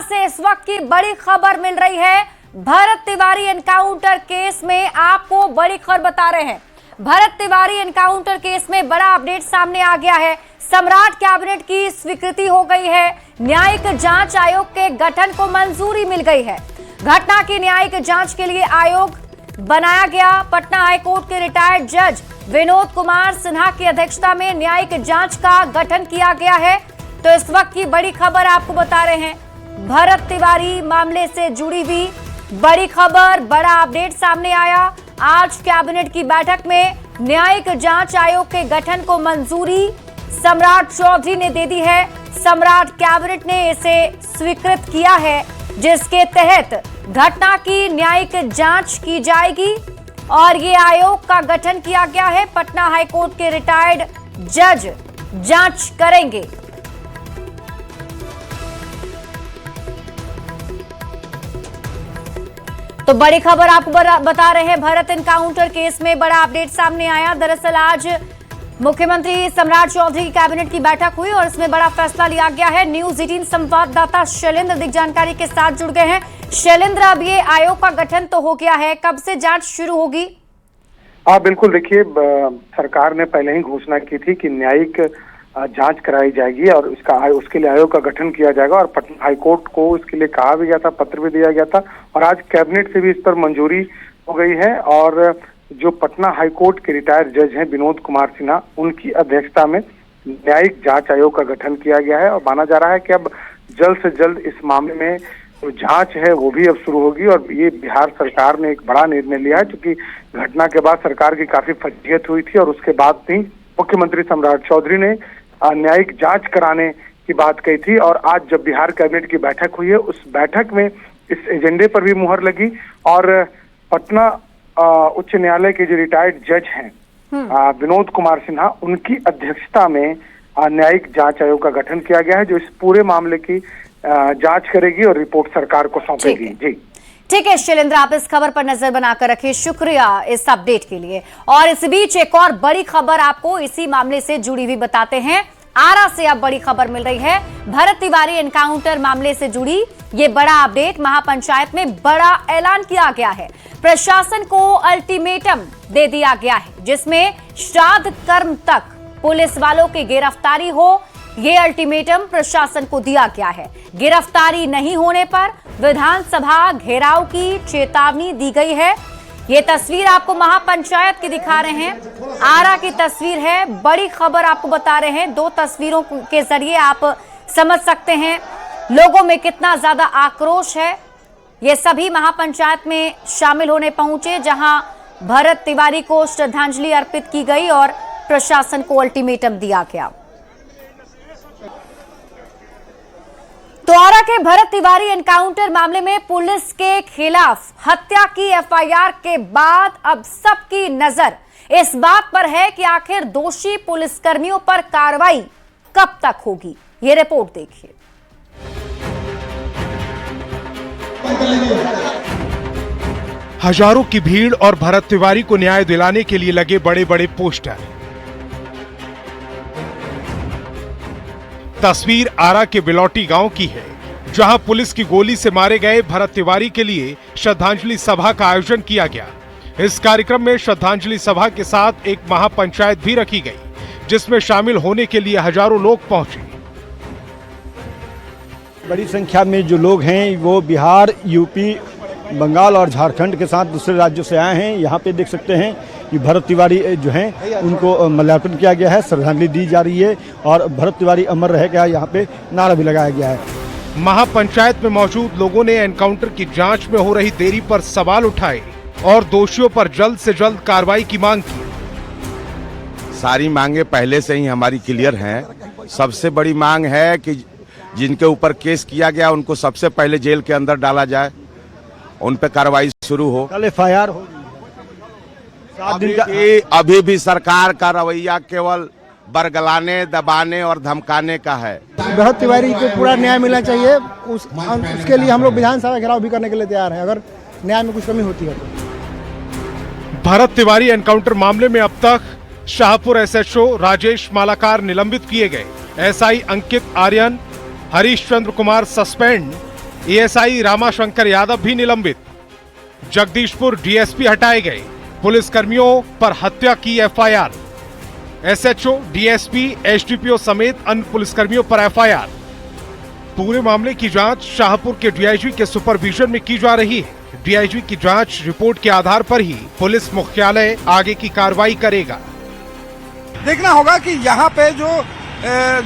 से इस वक्त की बड़ी खबर मिल रही है। भरत तिवारी एनकाउंटर केस में आपको बड़ी खबर बता रहे हैं। भरत तिवारी एनकाउंटर केस में बड़ा अपडेट सामने आ गया है। सम्राट कैबिनेट की स्वीकृति हो गई है। न्यायिक जांच आयोग के गठन को मंजूरी मिल गई है। घटना की न्यायिक जांच के लिए आयोग बनाया गया। पटना हाईकोर्ट के रिटायर्ड जज विनोद कुमार सिन्हा की अध्यक्षता में न्यायिक जांच का गठन किया गया है। तो इस वक्त की बड़ी खबर आपको बता रहे हैं। भरत तिवारी मामले से जुड़ी हुई बड़ी खबर, बड़ा अपडेट सामने आया। आज कैबिनेट की बैठक में न्यायिक जांच आयोग के गठन को मंजूरी सम्राट चौधरी ने दे दी है। सम्राट कैबिनेट ने इसे स्वीकृत किया है, जिसके तहत घटना की न्यायिक जांच की जाएगी और ये आयोग का गठन किया गया है। पटना हाईकोर्ट के रिटायर्ड जज जांच करेंगे। तो बड़ी खबर आपको बता रहे हैं। भरत एनकाउंटर केस में बड़ा अपडेट सामने आया। दरअसल आज मुख्यमंत्री सम्राट चौधरी की कैबिनेट की बैठक हुई और इसमें बड़ा फैसला लिया गया है। न्यूज 18 संवाददाता शैलेंद्र अधिक जानकारी के साथ जुड़ गए हैं। शैलेंद्र, अब ये आयोग का गठन तो हो गया है, कब से जांच शुरू होगी? बिल्कुल, देखिए सरकार ने पहले ही घोषणा की थी कि न्यायिक जांच कराई जाएगी और उसके लिए आयोग का गठन किया जाएगा और पटना हाईकोर्ट को इसके लिए कहा भी गया था, पत्र भी दिया गया था और आज कैबिनेट से भी इस पर मंजूरी हो गई है। और जो पटना हाईकोर्ट के रिटायर्ड जज हैं विनोद कुमार सिन्हा, उनकी अध्यक्षता में न्यायिक जांच आयोग का गठन किया गया है और माना जा रहा है कि अब जल्द से जल्द इस मामले में जो जांच है वो भी अब शुरू होगी। और ये बिहार सरकार ने एक बड़ा निर्णय लिया है, क्योंकि घटना के बाद सरकार की काफी फजीहत हुई थी और उसके बाद भी मुख्यमंत्री सम्राट चौधरी ने न्यायिक जांच कराने की बात कही थी। और आज जब बिहार कैबिनेट की बैठक हुई है, उस बैठक में इस एजेंडे पर भी मुहर लगी और पटना उच्च न्यायालय के जो रिटायर्ड जज हैं विनोद कुमार सिन्हा, उनकी अध्यक्षता में न्यायिक जांच आयोग का गठन किया गया है, जो इस पूरे मामले की जांच करेगी और रिपोर्ट सरकार को सौंपेगी। जी ठीक है शैलेंद्र, आप इस खबर पर नजर बनाकर रखिए। शुक्रिया इस अपडेट के लिए। और इस बीच एक और बड़ी खबर आपको इसी मामले से जुड़ी हुई बताते हैं। आरा से अब बड़ी खबर मिल रही है। भरत तिवारी एनकाउंटर मामले से जुड़ी ये बड़ा अपडेट। महापंचायत में बड़ा ऐलान किया गया है। प्रशासन को अल्टीमेटम दे दिया गया है, जिसमें श्राद्ध कर्म तक पुलिस वालों की गिरफ्तारी हो, ये अल्टीमेटम प्रशासन को दिया गया है। गिरफ्तारी नहीं होने पर विधानसभा घेराव की चेतावनी दी गई है। ये तस्वीर आपको महापंचायत की दिखा रहे हैं। आरा की तस्वीर है। बड़ी खबर आपको बता रहे हैं। दो तस्वीरों के जरिए आप समझ सकते हैं लोगों में कितना ज्यादा आक्रोश है। ये सभी महापंचायत में शामिल होने पहुंचे, जहां भरत तिवारी को श्रद्धांजलि अर्पित की गई और प्रशासन को अल्टीमेटम दिया गया। तो आरा के भरत तिवारी एनकाउंटर मामले में पुलिस के खिलाफ हत्या की एफआईआर के बाद अब सबकी नजर इस बात पर है कि आखिर दोषी पुलिसकर्मियों पर कार्रवाई कब तक होगी। ये रिपोर्ट देखिए। हजारों की भीड़ और भरत तिवारी को न्याय दिलाने के लिए लगे बड़े बड़े पोस्टर। तस्वीर आरा के बिलौटी गांव की है, जहां पुलिस की गोली से मारे गए भरत तिवारी के लिए श्रद्धांजलि सभा का आयोजन किया गया। इस कार्यक्रम में श्रद्धांजलि सभा के साथ एक महापंचायत भी रखी गई, जिसमें शामिल होने के लिए हजारों लोग पहुंचे। बड़ी संख्या में जो लोग हैं वो बिहार, यूपी, बंगाल और झारखंड के साथ दूसरे राज्यों से आए हैं। यहाँ पे देख सकते हैं कि भरत तिवारी जो हैं उनको माल्यार्पण किया गया है, श्रद्धांजलि दी जा रही है और भरत तिवारी अमर रहेगा यहाँ पे नारा भी लगाया गया है। महापंचायत में मौजूद लोगों ने एनकाउंटर की जांच में हो रही देरी पर सवाल उठाए और दोषियों पर जल्द से जल्द कार्रवाई की मांग की। सारी मांगे पहले से ही हमारी क्लियर हैं। सबसे बड़ी मांग है कि जिनके ऊपर केस किया गया उनको सबसे पहले जेल के अंदर डाला जाए, उन पे कार्रवाई शुरू हो। कल एफआईआर होगी। अभी भी सरकार का रवैया केवल बरगलाने, दबाने और धमकाने का है। भरत तिवारी को पूरा न्याय मिलना चाहिए। उसके लिए हम लोग विधानसभा घेराव भी करने के लिए तैयार हैं, अगर न्याय में कुछ कमी होती है तो। भरत तिवारी एनकाउंटर मामले में अब तक शाहपुर एसएचओ राजेश मालाकार निलंबित किए गए। एसआई अंकित आर्यन, हरीश चंद्र कुमार सस्पेंड, एएसआई रामाशंकर यादव भी निलंबित। जगदीशपुर डीएसपी हटाए गए। पुलिस कर्मियों पर हत्या की एफआईआर। एसएचओ, डीएसपी, एसडीपीओ समेत अन्य पुलिसकर्मियों पर एफआईआर। पूरे मामले की जांच शाहपुर के डीआईजी के सुपरविजन में की जा रही है। डीआईजी की जांच रिपोर्ट के आधार पर ही पुलिस मुख्यालय आगे की कार्रवाई करेगा। देखना होगा कि यहाँ पे जो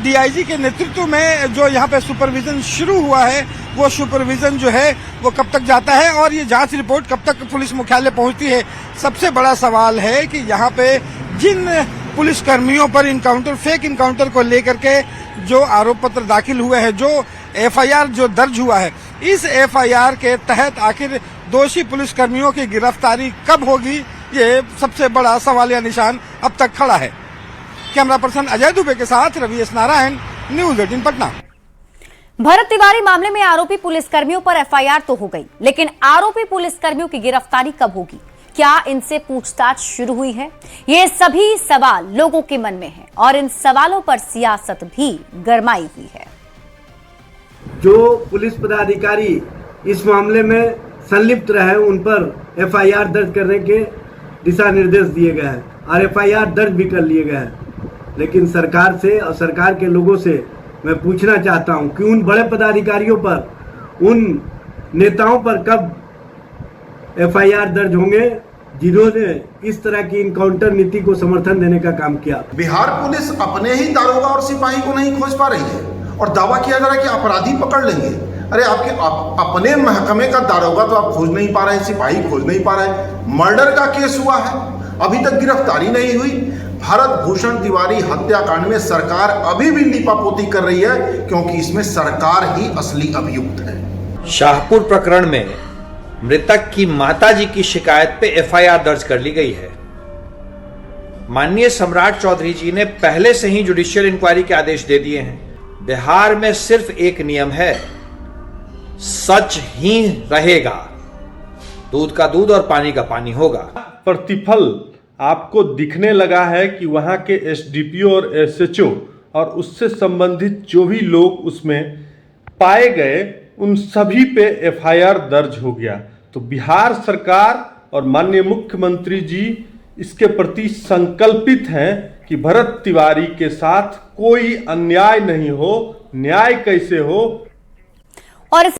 डीआईजी के नेतृत्व में जो यहाँ पे सुपरविजन शुरू हुआ है, वो सुपरविजन जो है वो कब तक जाता है और ये जांच रिपोर्ट कब तक पुलिस मुख्यालय पहुंचती है। सबसे बड़ा सवाल है कि यहाँ पे जिन पुलिस कर्मियों पर इनकाउंटर, फेक इनकाउंटर को लेकर के जो आरोप पत्र दाखिल हुए हैं, जो एफआईआर जो दर्ज हुआ है, इस एफआईआर के तहत आखिर दोषी पुलिस कर्मियों की गिरफ्तारी कब होगी, ये सबसे बड़ा सवालिया निशान अब तक खड़ा है। कैमरा पर्सन अजय दुबे के साथ रवि एस नारायण, न्यूज 18 पटना। भरत तिवारी मामले में आरोपी पुलिसकर्मियों पर एफआईआर तो हो गई, लेकिन आरोपी पुलिसकर्मियों की गिरफ्तारी कब होगी? क्या इनसे पूछताछ शुरू हुई है? ये सभी सवाल लोगों के मन में हैं और इन सवालों पर सियासत भी गरमाई हुई है। जो पुलिस पदाधिकारी इस मामले में संलिप्त रहे, उन पर एफआईआर दर्ज करने के दिशा निर्देश दिए गए हैं और एफआईआर दर्ज भी कर लिए गए हैं। लेकिन सरकार से और सरकार के लोगों से मैं पूछना चाहता हूं कि उन बड़े पदाधिकारियों पर, उन नेताओं पर कब एफआईआर दर्ज होंगे जिन्होंने इस तरह की इनकाउंटर नीति को समर्थन देने का काम किया। बिहार पुलिस अपने ही दारोगा और सिपाही को नहीं खोज पा रही है और दावा किया जा रहा है कि अपराधी पकड़ लेंगे। अरे आपके अपने महकमे का दारोगा तो आप खोज नहीं पा रहे हैं, सिपाही खोज नहीं पा रहे हैं। मर्डर का केस हुआ है, अभी तक गिरफ्तारी नहीं हुई। भरत भूषण तिवारी हत्याकांड में सरकार अभी भी लीपापोती कर रही है, क्योंकि इसमें सरकार ही असली अभियुक्त है। शाहपुर प्रकरण में मृतक की माताजी की शिकायत पे एफआईआर दर्ज कर ली गई है। माननीय सम्राट चौधरी जी ने पहले से ही जुडिशियल इंक्वायरी के आदेश दे दिए हैं। बिहार में सिर्फ एक नियम है, सच ही रहेगा, दूध का दूध और पानी का पानी होगा। प्रतिफल आपको दिखने लगा है कि वहां के एसडीपीओ और एसएचओ और उससे संबंधित जो भी लोग उसमें पाए गए, उन सभी पे एफआईआर दर्ज हो गया। तो बिहार सरकार और माननीय मुख्यमंत्री जी इसके प्रति संकल्पित हैं कि भरत तिवारी के साथ कोई अन्याय नहीं हो, न्याय कैसे हो। और